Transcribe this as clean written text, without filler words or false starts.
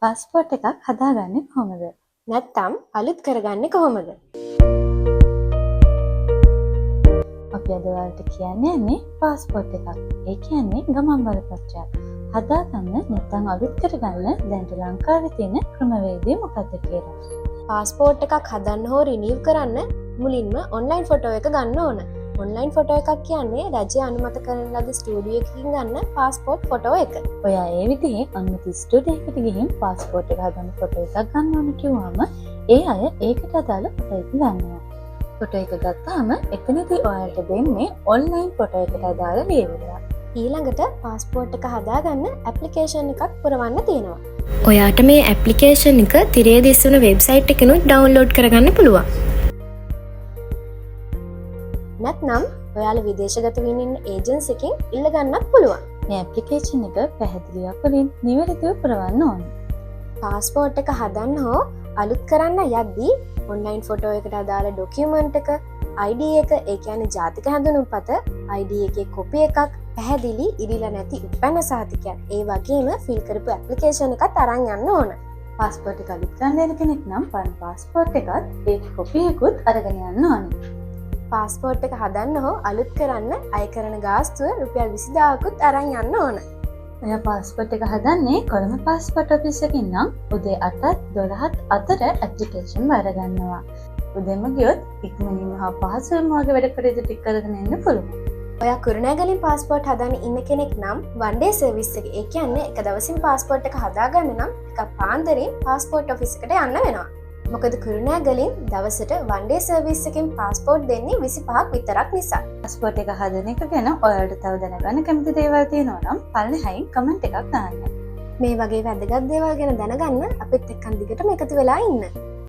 Passport එකක් හදාගන්නේ කොහොමද? නැත්තම් අලුත් කරගන්නේ කොහොමද? අපි අද ඔයාලට කියන්නේ පාස්පෝර්ට් එකක්. ඒ කියන්නේ ගමන් බලපත්‍රයක්. හදාගන්න නැත්නම් අලුත් කරගන්න දැන් ලංකාවේ තියෙන ක්‍රමවේදය මොකක්ද කියලා. පාස්පෝර්ට් එකක් හදන්න හෝ රිනීව් කරන්න මුලින්ම ඔන්ලයින් ෆොටෝ එක ගන්න ඕන. ඔන්ලයින් ෆොටෝ එකක් කියන්නේ රජය අනුමත කරන ලද ස්ටුඩියෝ එකකින් ගන්න පාස්පෝර්ට් ෆොටෝ එක. ඔයා ඒ විදිහේ අනුමත ස්ටුඩියෝ එකට ගිහින් පාස්පෝර්ට් එක හදන්න ෆොටෝ එකක් ගන්න ඕන කිව්වම ඒ අය ඒකට අදාළ ෆොටෝ එක ගන්නවා. ෆොටෝ එක ගත්තාම එතනදී ඔයාලට දෙන්නේ ඔන්ලයින් ෆොටෝ එකට අදාළ ලියවිලා. ඊළඟට පාස්පෝර්ට් එක හදාගන්න ඇප්ලිකේෂන් එකක් පුරවන්න තියෙනවා. ඔයාට මේ ඇප්ලිකේෂන් එක තිරේ දිස්සුන වෙබ්සයිට් එකනුත් ඩවුන්ලෝඩ් කරගන්න පුළුවන්. නැත්නම් ඔයාලා විදේශගත වෙමින් ඉන්න ඒජන්සි එකකින් ඉල්ලගන්නත් පුළුවන්. මේ ඇප්ලිකේෂන් එක පැහැදිලිව වලින් නිවැරදිව පුරවන්න ඕන. පාස්පෝර්ට් එක හදන්න හෝ අලුත් කරන්න යද්දී ඔන්ලයින් ෆොටෝ එකට අදාළ ඩොකියුමන්ට් එක, ID එක, ඒ කියන්නේ ජාතික හැඳුනුම්පත, ID එකේ කොපි එකක්, පැහැදිලි ඉරිලා නැති උපැන්න සහතිකයක්, ඒ වගේම ෆිල් කරපු ඇප්ලිකේෂන් එකත් අරන් යන්න ඕන. පාස්පෝර්ට් එක අලුත් කරන්න යන කෙනෙක් නම් පරණ පාස්පෝර්ට් එකත් ඒ කොපි එකකුත් අරගෙන යන්න ඕනේ. පාස්පෝර්ට් එක හදන්න හෝ අලුත් කරන්න අය කරන ගාස්තුව රුපියල් 20000කුත් අරන් යන්න ඕන. ඔයා පාස්පෝර්ට් එක හදන්නේ කොළඹ පාස්පෝර්ට් ඔෆිස් එකකින් නම් උදේ 8ත් 12ත් අතර ඇප්ලිකේෂන් බාර ගන්නවා. උදේම ගියොත් ඉක්මනින්ම හා පහසුවෙන්ම වගේ වැඩ කටයුතු ටික කරගෙන යන්න පුළුවන්. ඔයා කුරුණෑගලින් පාස්පෝර්ට් හදන්න ඉන්න කෙනෙක් නම් one day service එක, ඒ කියන්නේ එක දවසින් පාස්පෝර්ට් එක හදාගන්න නම් ටිකක් පාන්දරින් පාස්පෝර්ට් ඔෆිස් එකට යන්න වෙනවා. මොකද කුරුණෑගලින් දවසට one day service එකෙන් පාස්පෝර්ට් දෙන්නේ 25ක් විතරක් නිසා. පාස්පෝර්ට් එක හදන එක ගැන ඔයාලට තව දැනගන්න කැමති දේවල් තියෙනවා නම් පල්ලෙහායින් කමෙන්ට් එකක් දාන්න. මේ වගේ වැදගත් දේවල් ගැන දැනගන්න අපිත් එක්කන් දිගටම එකතු වෙලා ඉන්න.